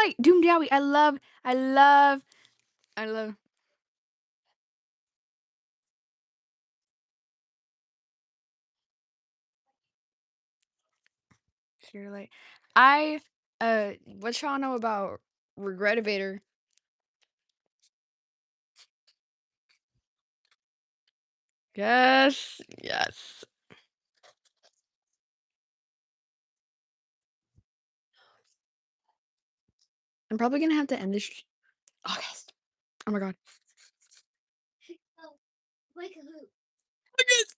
right, Doom Dowie. I love Pure Light. I what y'all know about Regretivator? Yes, yes. I'm probably gonna have to end this. August. Oh my god. August.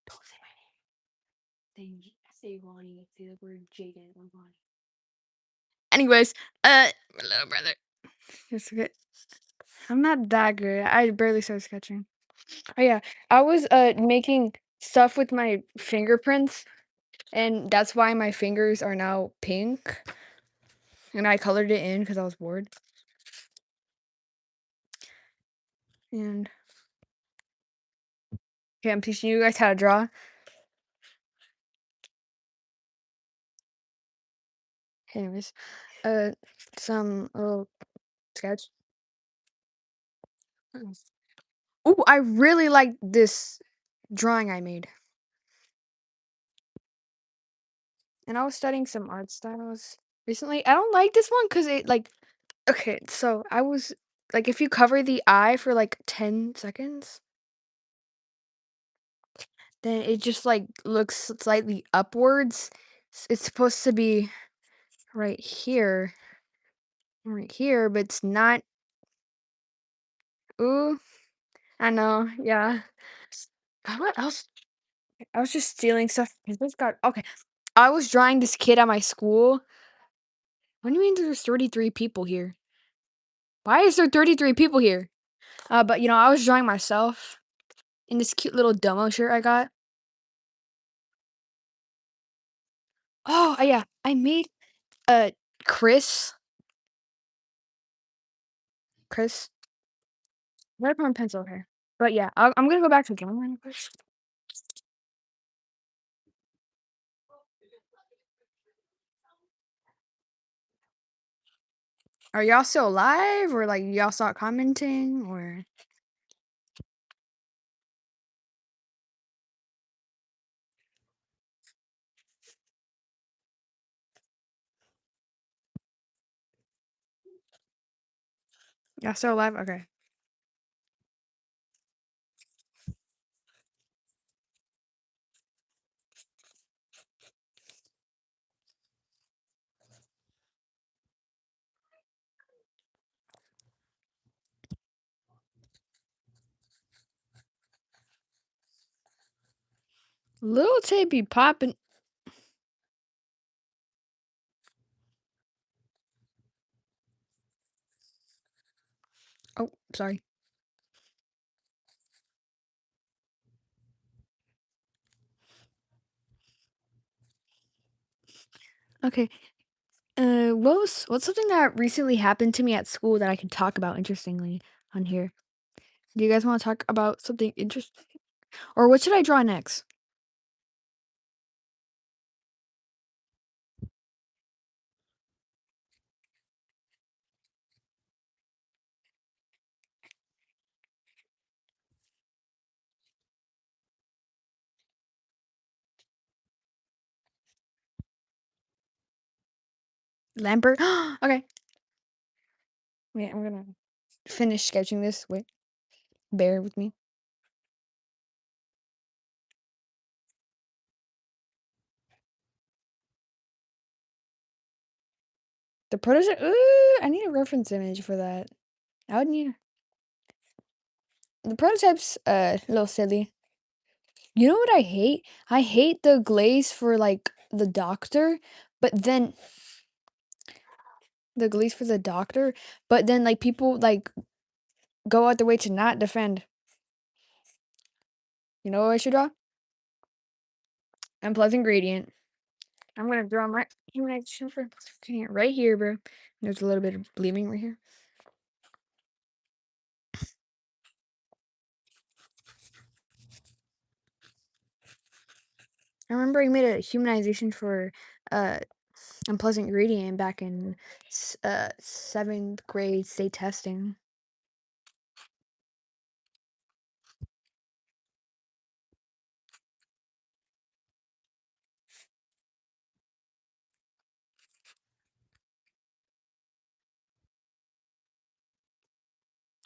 Don't say my name. They say Ronnie. Say the word Jaden or Ronnie. Anyways, my little brother. It's okay. I'm not that good. I barely started sketching. Oh yeah, I was making stuff with my fingerprints, and that's why my fingers are now pink. And I colored it in because I was bored. And okay, I'm teaching you guys how to draw. Anyways, uh, some little sketch. Oh, I really like this drawing I made. And I was studying some art styles recently. I don't like this one because it like okay, so I was like if you cover the eye for like 10 seconds, then it just like looks slightly upwards. It's supposed to be right here, right here, but it's not. Ooh, I know, yeah. What else? I was just stealing stuff. This got okay. I was drawing this kid at my school. What do you mean there's 33 people here? Why is there 33 people here? But I was drawing myself in this cute little domo shirt I got. Oh, yeah. I made Chris. Chris. Red pen pencil here. But yeah, I'm gonna go back to drawing. Are y'all still alive or like y'all stop commenting or y'all still alive? Okay. Little Tay be popping. Oh, sorry. Okay. What's something that recently happened to me at school that I can talk about interestingly on here? Do you guys want to talk about something interesting? Or what should I draw next? Lambert? Okay. Wait, I'm gonna finish sketching this. Wait, bear with me. The prototype. Ooh, I need a reference image for that. I would need the prototype's a little silly. You know what I hate? I hate the glaze for like the doctor, but then the glaze for the doctor, but then like people like go out the way to not defend. You know what I should draw? M plus ingredient. I'm gonna draw my human for right here, bro. There's a little bit of bleeding right here. I remember I made a humanization for uh unpleasant gradient back in 7th grade state testing.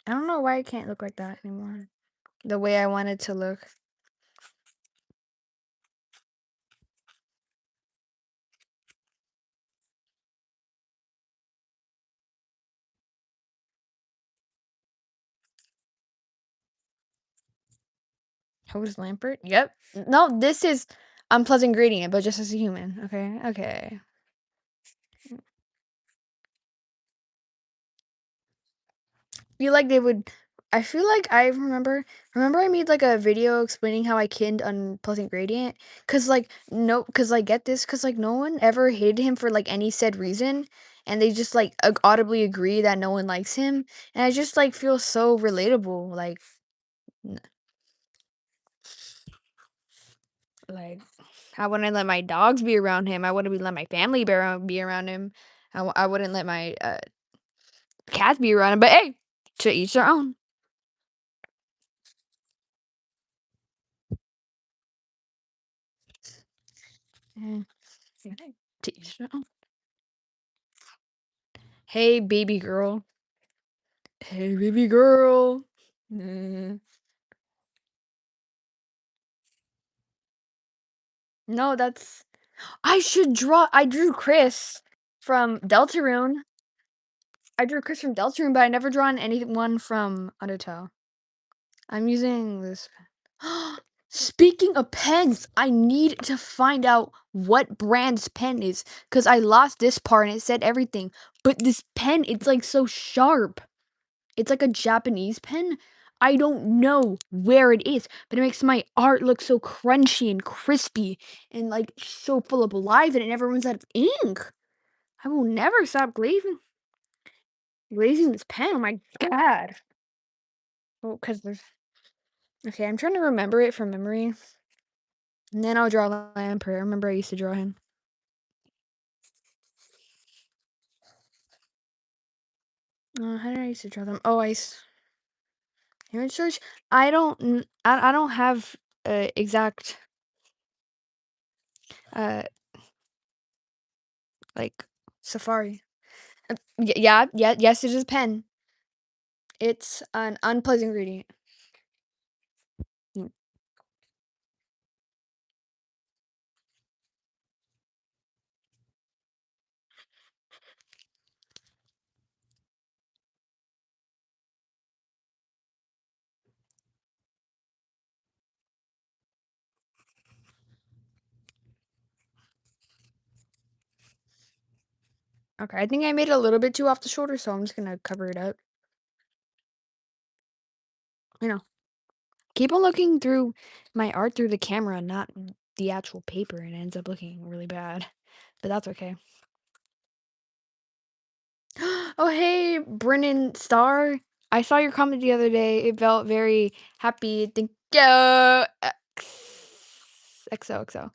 I don't know why I can't look like that anymore. The way I wanted to look. Hose Lampert? Yep. No, this is unpleasant gradient, but just as a human. Okay. Okay. Feel like they would I feel like I remember I made like a video explaining how I kinned unpleasant gradient cuz like no cuz like get this cuz like no one ever hated him for like any said reason and they just like audibly agree that no one likes him and I just like feel so relatable n- like I wouldn't let my dogs be around him. I wouldn't let my family be around him. I wouldn't let my cats be around him. But hey, to each their own. Eh, to each their own. Hey, baby girl. Hey, baby girl. Mm. No, that's. I should draw. I drew Chris from Deltarune. I drew Chris from Deltarune, but I never drawn anyone from Undertale. I'm using this. Speaking of pens, I need to find out what brand's pen is because I lost this part and it said everything. But this pen, it's like so sharp. It's like a Japanese pen. I don't know where it is, but it makes my art look so crunchy and crispy and like so full of life and it never runs out of ink. I will never stop glazing this pen. Oh my god. Oh, because there's okay, I'm trying to remember it from memory. And then I'll draw Lamper. I remember I used to draw him. How did I used to draw them? Oh, image search. I don't have exact uh like Safari. Yes, it is a pen. It's an unpleasant ingredient. Mm. Okay, I think I made it a little bit too off the shoulder, so I'm just gonna cover it up. You know, keep on looking through my art through the camera, not the actual paper, and it ends up looking really bad. But that's okay. Oh, hey, Brennan Star. I saw your comment the other day. It felt very happy. Thank you. XOXO.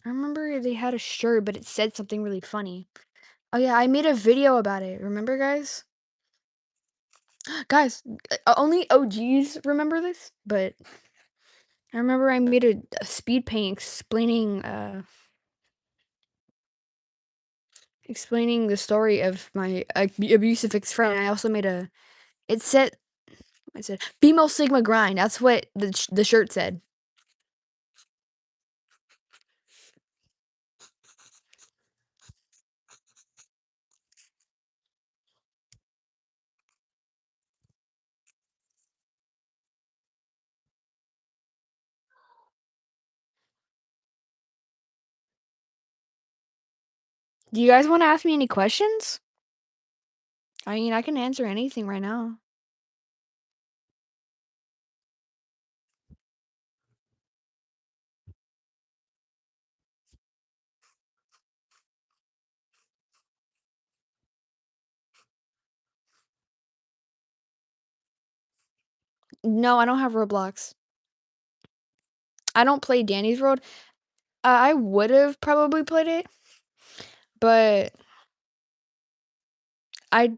I remember they had a shirt, but it said something really funny. Oh yeah, I made a video about it. Remember, guys? Guys, only OGs remember this, but I remember I made a speed paint explaining the story of my abusive ex friend. I also made a. It said female sigma grind. That's what the shirt said. Do you guys want to ask me any questions? I mean, I can answer anything right now. No, I don't have Roblox. I don't play Danny's World. I would've probably played it, but I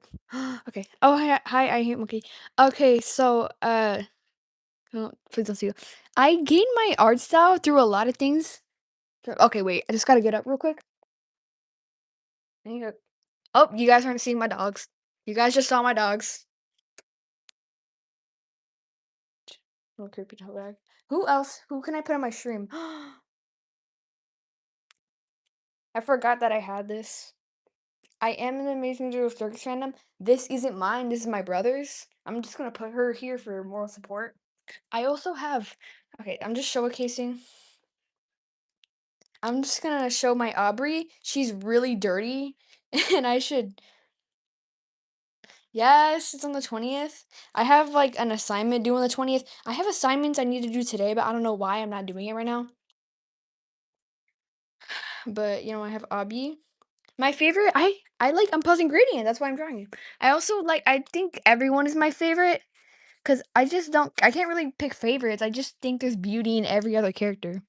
okay. Oh, hi, I hate monkey. Okay, so, oh, please don't steal. I gained my art style through a lot of things. Okay, wait, I just gotta get up real quick. There you go. Oh, you guys aren't seeing my dogs. You guys just saw my dogs. Little creepy toe bag. Who else? Who can I put on my stream? I forgot that I had this. I am in the Amazing Jewel Circus fandom. This isn't mine. This is my brother's. I'm just gonna put her here for moral support. I also have. Okay, I'm just showcasing. I'm just gonna show my Aubrey. She's really dirty, and I should. Yes, it's on the 20th. I have like an assignment due on the 20th. I have assignments I need to do today, but I don't know why I'm not doing it right now. But I have Abby. My favorite, I like Unpuzzling Gradient. That's why I'm drawing it. I also like. I think everyone is my favorite because I just don't. I can't really pick favorites. I just think there's beauty in every other character.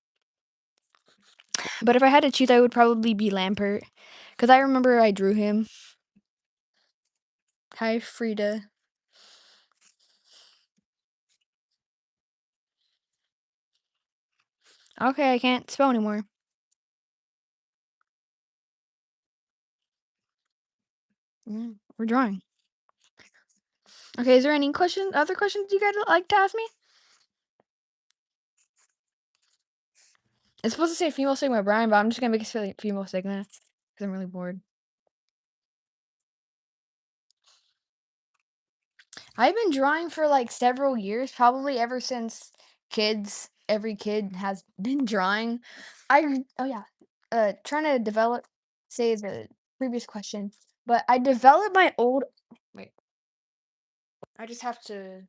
But if I had to choose, I would probably be Lampert because I remember I drew him. Hi, Frida. Okay, I can't spell anymore. We're drawing. Okay, is there any other questions you guys would like to ask me? It's supposed to say female Sigma Brian, but I'm just gonna make it say female Sigma because I'm really bored. I've been drawing for like several years, probably ever since kids. Every kid has been drawing. Oh yeah, trying to develop. Say the previous question, but I developed my old. Wait, I just have to.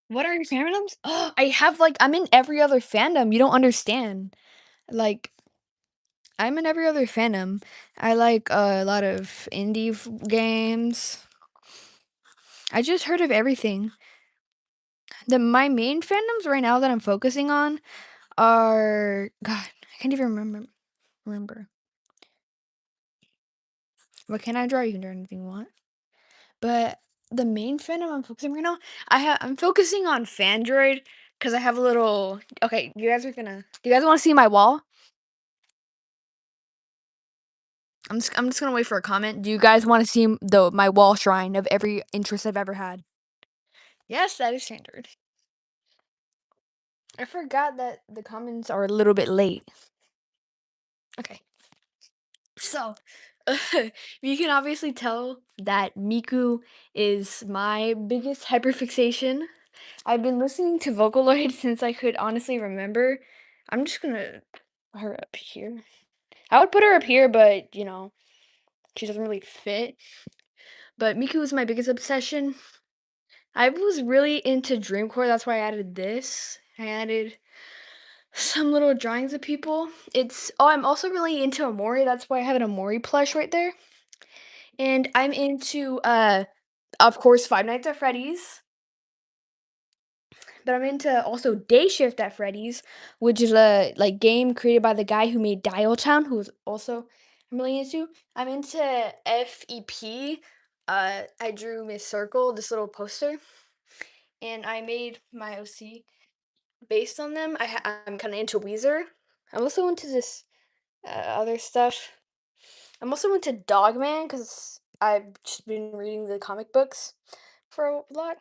What are your fandoms? Oh, I have like I'm in every other fandom. You don't understand. Like I'm in every other fandom. I like a lot of games. I just heard of everything. My main fandoms right now that I'm focusing on are God. I can't even remember. What can I draw? You can draw anything you want. But the main fandom I'm focusing right now, I'm focusing on Fandroid because I have a little. Okay, you guys are gonna. Do you guys want to see my wall? I'm just gonna wait for a comment. Do you guys want to see my wall shrine of every interest I've ever had? Yes, that is standard. I forgot that the comments are a little bit late. Okay. So, you can obviously tell that Miku is my biggest hyperfixation. I've been listening to Vocaloid since I could honestly remember. I'm just gonna put her up here. I would put her up here, but she doesn't really fit. But Miku is my biggest obsession. I was really into Dreamcore, that's why I added this. I added some little drawings of people. I'm also really into Amori, that's why I have an Amori plush right there. And I'm into of course Five Nights at Freddy's, but I'm into also Day Shift at Freddy's, which is a like game created by the guy who made Dial Town, who was also I'm really into. I'm into FEP. I drew Miss Circle, this little poster, and I made my OC based on them. I'm kind of into Weezer. I'm also into this other stuff. I'm also into Dogman because I've just been reading the comic books for a lot.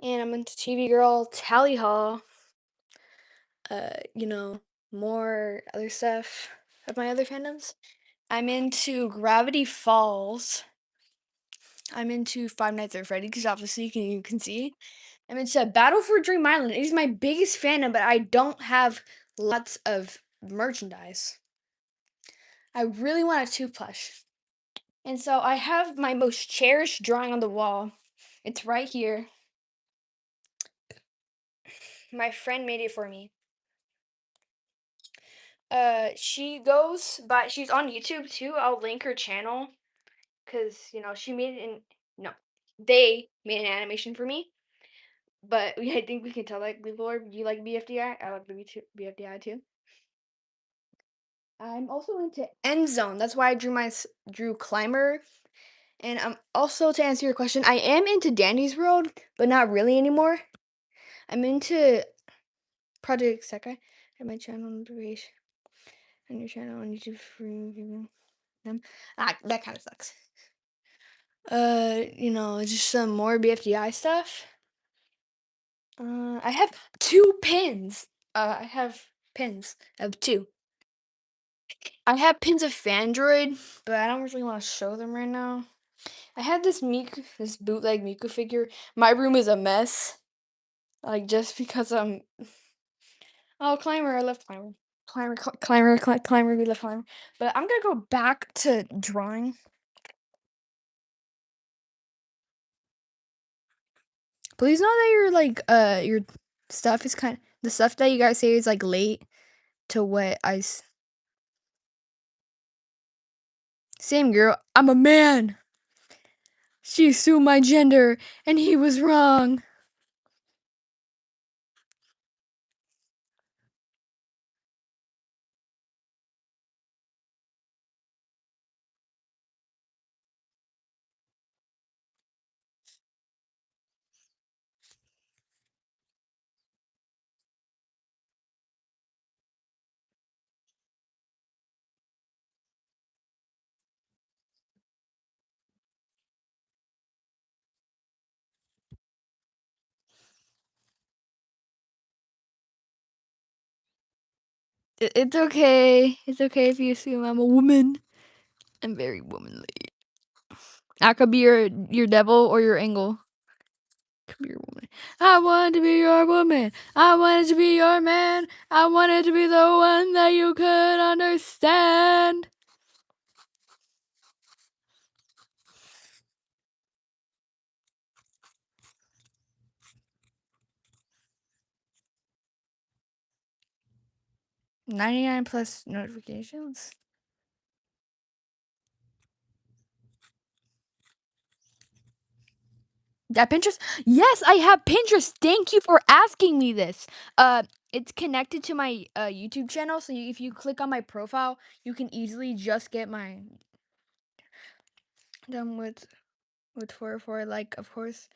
And I'm into TV Girl, Tally Hall, you know, more other stuff of my other fandoms. I'm into Gravity Falls. I'm into Five Nights at Freddy because obviously you can see. I'm into Battle for Dream Island. It is my biggest fandom, but I don't have lots of merchandise. I really want a two plush. And so I have my most cherished drawing on the wall. It's right here. My friend made it for me. She goes by. She's on YouTube too. I'll link her channel because she made an no, they made an animation for me. But I think we can tell like before. You like BFDI? I like BFDI too. I'm also into End Zone. That's why I drew Climber. And also to answer your question, I am into Danny's World, but not really anymore. I'm into Project Sekai. And my channel notification on your channel on YouTube for reviewing them. That kind of sucks. Just some more BFDI stuff. I have 2 pins. I have pins. I have 2. I have pins of Fandroid, but I don't really want to show them right now. I have this bootleg Miku figure. My room is a mess. Like just because I'm Climber, I love Climber. Climber, we love Climber. But I'm gonna go back to drawing. Please know that your stuff is the stuff that you guys say is like late to what same girl. I'm a man. She assumed my gender and he was wrong. It's okay. It's okay if you assume I'm a woman. I'm very womanly. I could be your devil or your angel. Could be your woman. I wanted to be your woman. I wanted to be your man. I wanted to be the one that you could understand. $99 plus notifications. That Pinterest? Yes, I have Pinterest. Thank you for asking me this. It's connected to my YouTube channel, so if you click on my profile, you can easily just get my done with 404. Like, of course,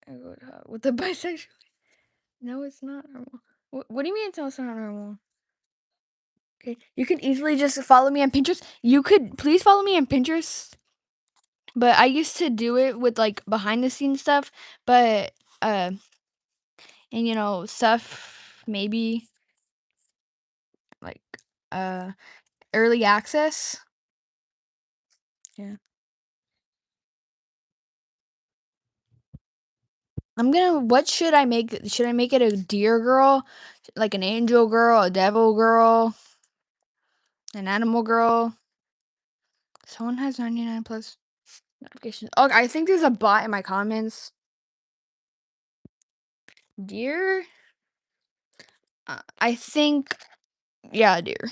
I would, with the bisexual. No, it's not normal. What do you mean it's not normal? Okay, you can easily just follow me on Pinterest. You could please follow me on Pinterest. But I used to do it with like behind the scenes stuff, but and stuff maybe like uh early access. Yeah. What should I make? Should I make it a deer girl, like an angel girl, a devil girl, an animal girl? Someone has 99 plus notifications. Oh, I think there's a bot in my comments. Deer? I think, yeah, deer.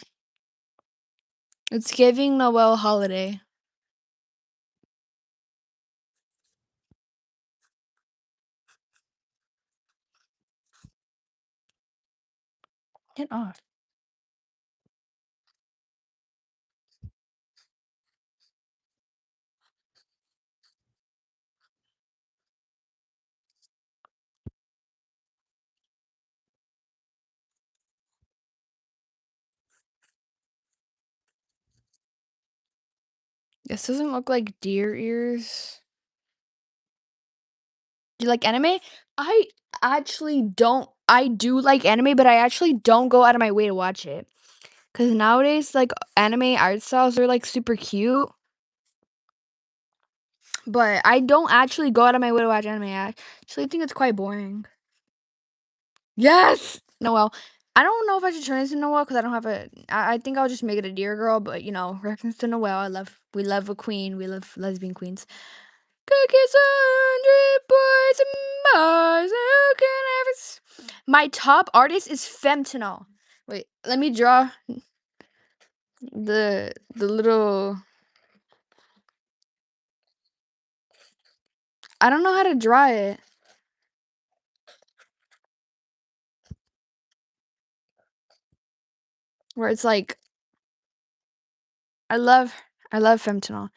It's giving Noel holiday. Get off. This doesn't look like deer ears. Do you like anime? I actually don't. I do like anime, but I actually don't go out of my way to watch it. Because nowadays, like, anime art styles are, like, super cute. But I don't actually go out of my way to watch anime. I actually think it's quite boring. Yes! Noel. I don't know if I should turn this into Noel because I don't have I think I'll just make it a deer girl, but, reference to Noel. We love a queen. We love lesbian queens. Cookies, 100 boys and boys. Who can ever... My top artist is Femtonal. Wait, let me draw the little. I don't know how to draw it. Where it's like I love I love fentanyl.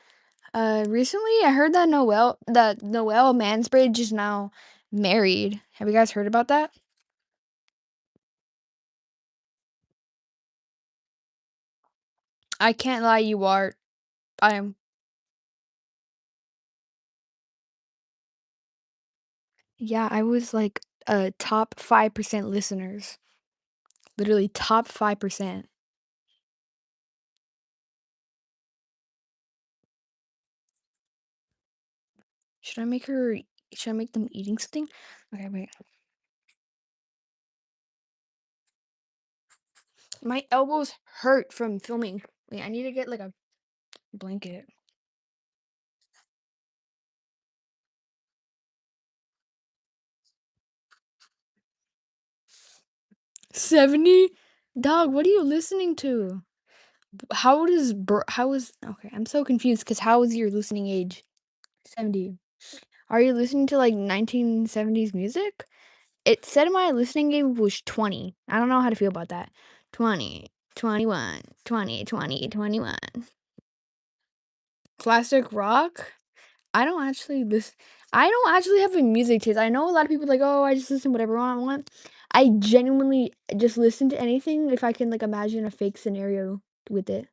Recently I heard that Noelle Mansbridge is now married. Have you guys heard about that? I can't lie, you are. I am. Yeah, I was like top 5% listeners. Literally top 5%. Should I make her should I make them eating something? Okay, wait. My elbows hurt from filming. Wait, I need to get like a blanket. 70? Dog, what are you listening to? How is okay, I'm so confused because how is your listening age? 70. Are you listening to like 1970s music? It said my listening age was 20. I don't know how to feel about that. 20, 21, 20, 20, 21. Classic rock? I don't actually listen. I don't actually have a music taste. I know a lot of people like, oh, I just listen whatever I want. I genuinely just listen to anything if I can like imagine a fake scenario with it.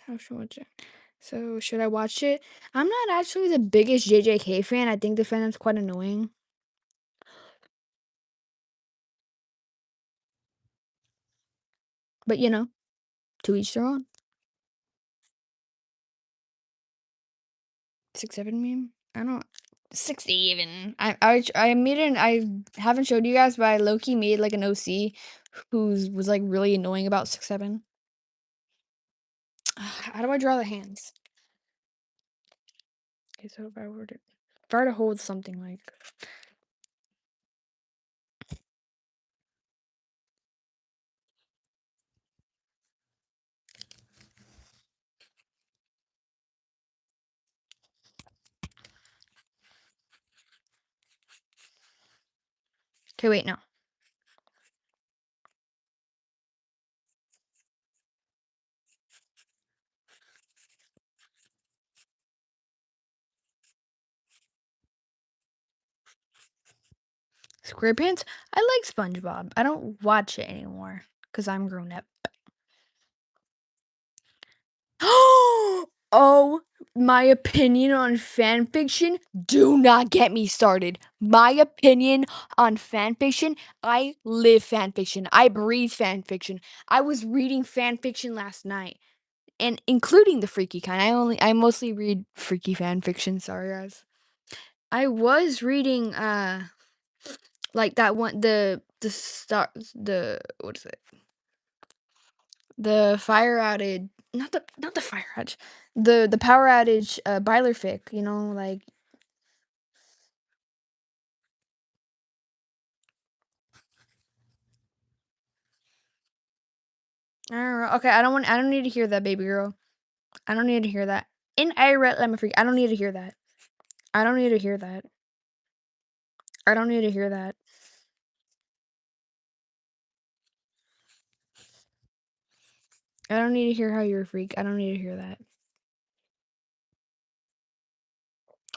How should I watch it? So should I watch it? I'm not actually the biggest JJK fan. I think the fandom's quite annoying. But to each their own. 6'7" meme? I don't 60 even. I made an I haven't showed you guys, but I low-key made like an OC who was like really annoying about 6'7". How do I draw the hands? Okay, so if I were to hold something like okay, wait, no. SquarePants? I like SpongeBob. I don't watch it anymore because I'm grown up. Oh, my opinion on fan fiction? Do not get me started. My opinion on fan fiction? I live fan fiction. I breathe fan fiction. I was reading fan fiction last night, and including the freaky kind. I mostly read freaky fan fiction. Sorry, guys. I was reading like that one the what is it? The fire outage, not the fire outage, the power outage, Byler fic, like I don't know. Okay, I don't need to hear that, baby girl. I don't need to hear that. In I read Lemon Freak, I don't need to hear that. I don't need to hear that. I don't need to hear that. I don't need to hear how you're a freak. I don't need to hear that.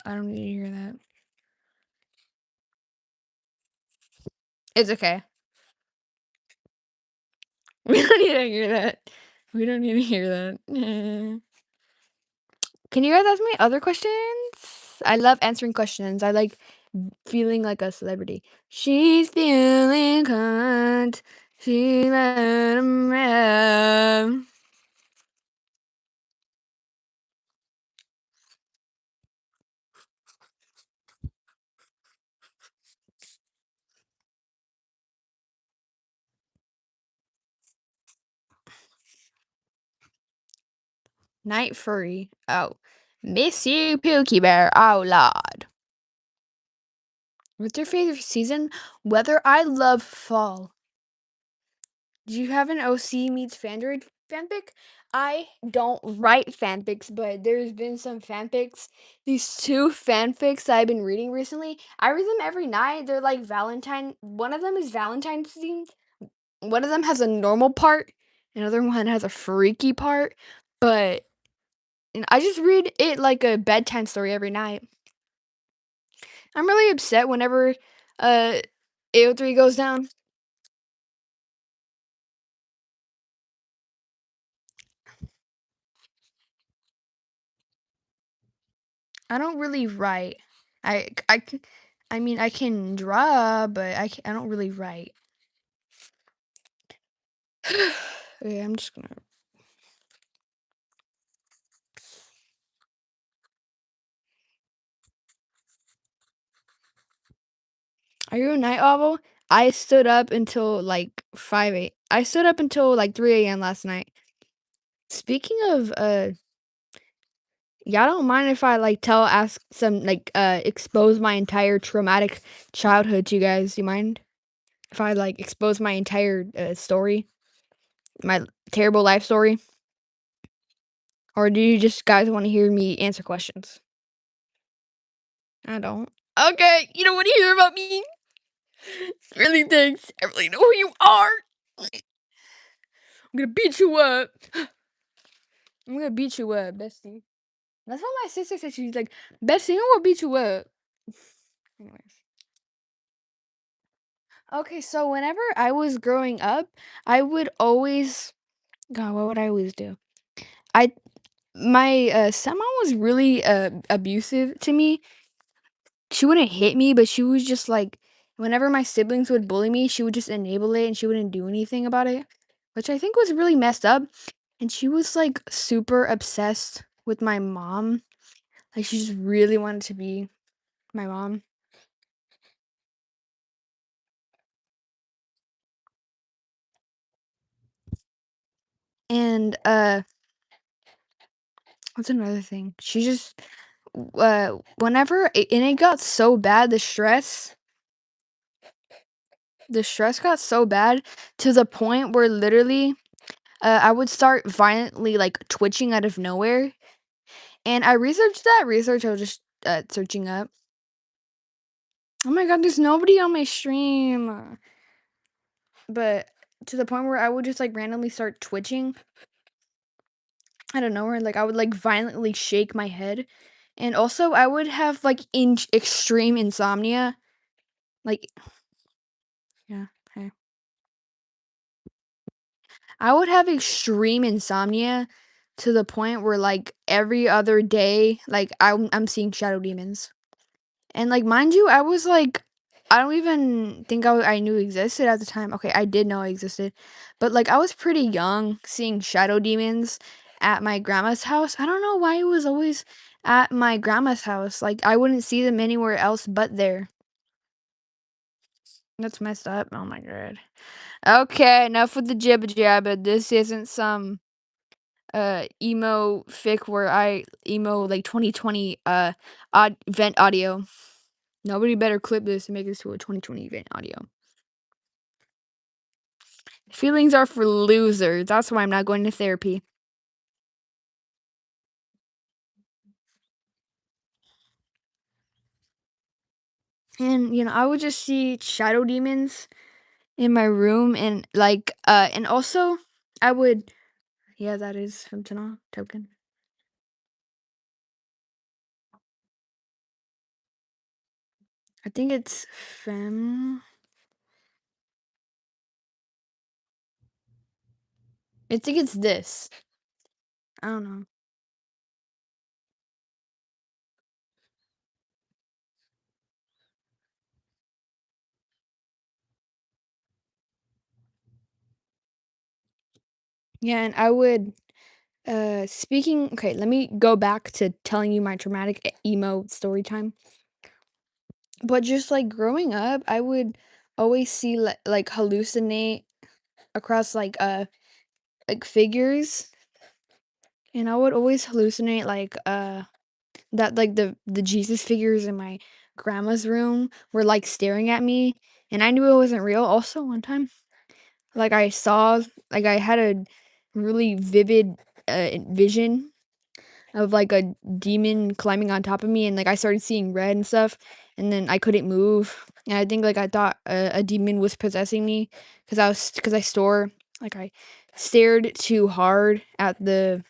I don't need to hear that. It's okay. We don't need to hear that. We don't need to hear that. Can you guys ask me other questions? I love answering questions. I like feeling like a celebrity. She's feeling cunt. She let him have. Night furry. Oh. Miss you, Pookie Bear. Oh, Lord. What's your favorite season? Weather? I love fall. Do you have an OC meets Fandroid fanfic? I don't write fanfics, but there's been some fanfics. These two fanfics that I've been reading recently. I read them every night. They're like Valentine. One of them is Valentine's themed. One of them has a normal part. Another one has a freaky part. But I just read it like a bedtime story every night. I'm really upset whenever uh AO3 goes down. I don't really write. I can I mean, I can draw, but I don't really write. Okay, I'm just gonna Are you a night owl? I stood up until like 5 I stood up until like 3 AM last night. Speaking of, y'all don't mind if I like ask some like expose my entire traumatic childhood to you guys? Do you mind if I like expose my entire story, my terrible life story, or do you just guys want to hear me answer questions? I don't. Okay, you don't want to hear about me. Really? Thanks. I really know who you are. I'm gonna beat you up. I'm gonna beat you up, bestie. That's what my sister said. She's like, bestie, I'm gonna beat you up. Anyways. Okay, so whenever I was growing up, I would always God, what would I always do? I my stepmom was really abusive to me. She wouldn't hit me, but she was just like whenever my siblings would bully me, she would just enable it and she wouldn't do anything about it, which I think was really messed up. And she was like super obsessed with my mom. Like she just really wanted to be my mom. And what's another thing? She just whenever and it got so bad, the stress got so bad to the point where literally I would start violently like twitching out of nowhere. And I researched that research I was just searching up. Oh my god, there's nobody on my stream. But to the point where I would just like randomly start twitching. I don't know, where like I would like violently shake my head. And also I would have like extreme insomnia. Like yeah, hey. I would have extreme insomnia to the point where like every other day like I'm seeing shadow demons. And, like, mind you, I was, like I don't even think I knew existed at the time. Okay, I did know I existed, but, like, I was pretty young seeing shadow demons at my grandma's house. I don't know why it was always at my grandma's house, like, I wouldn't see them anywhere else but there. That's messed up. Oh my god. Okay, enough with the jibber jabber. This isn't some, emo fic where I emo, like, 2020, vent audio. Nobody better clip this and make this to a 2020 event audio. Feelings are for losers. That's why I'm not going to therapy. And I would just see shadow demons in my room and also I would yeah, that is from Tana token. I think it's fem. I think it's this. I don't know. Yeah, and I would speaking okay, let me go back to telling you my traumatic emo story time. But just like growing up, I would always see like hallucinate across like figures, and I would always hallucinate like that like the Jesus figures in my grandma's room were, like, staring at me, and I knew it wasn't real. Also, one time, like, I had a really vivid, vision of, like, a demon climbing on top of me, and, like, I started seeing red and stuff, and then I couldn't move, and I think, like, I thought a demon was possessing me because I stared too hard at the,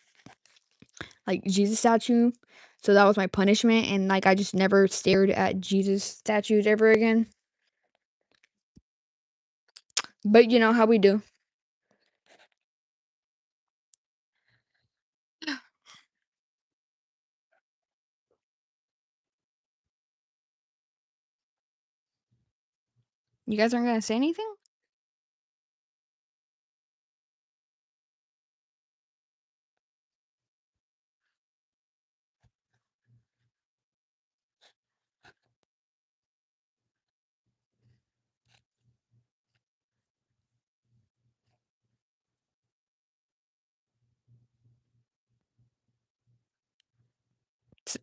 like, Jesus statue, so that was my punishment, and, like, I just never stared at Jesus statues ever again. But you know how we do. You guys aren't gonna say anything?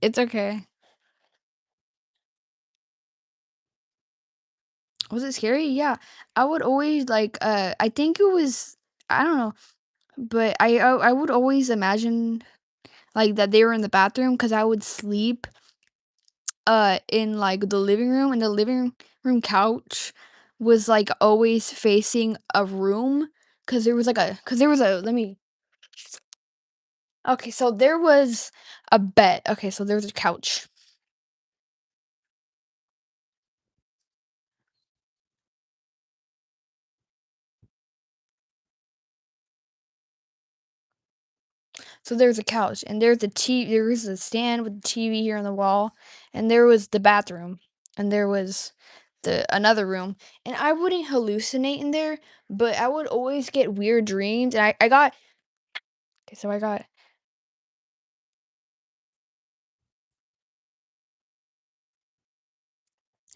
It's okay. Was it scary? Yeah. I would always, like, I think it was, I don't know, but I would always imagine, like, that they were in the bathroom because I would sleep, in, like, the living room, and the living room couch was, like, always facing a room because there was a let me okay, so there was a bed. Okay, so there was a couch. So there's a couch, and there was a stand with the TV here on the wall, and there was the bathroom, and there was the another room, and I wouldn't hallucinate in there, but I would always get weird dreams, and I got okay, so I got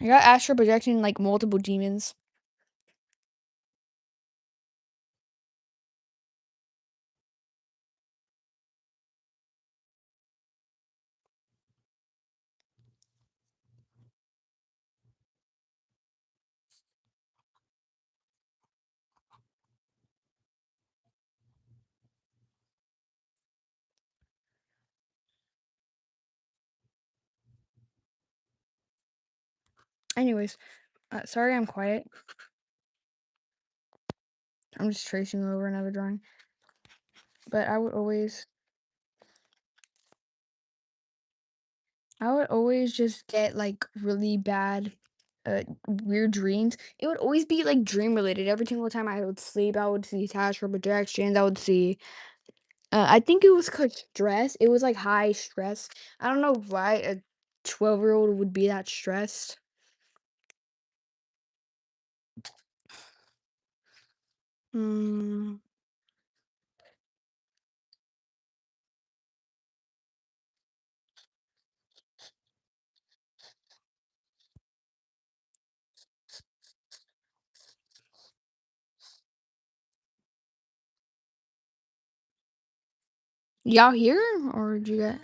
astral projection like multiple demons. Anyways, sorry I'm quiet. I'm just tracing over another drawing, but I would always just get, like, really bad, weird dreams. It would always be, like, dream related. Every single time I would sleep, I would see astral projections. I would see, I think it was 'cause stress. It was, like, high stress. I don't know why a 12-year-old would be that stressed. Mm, y'all here or did you get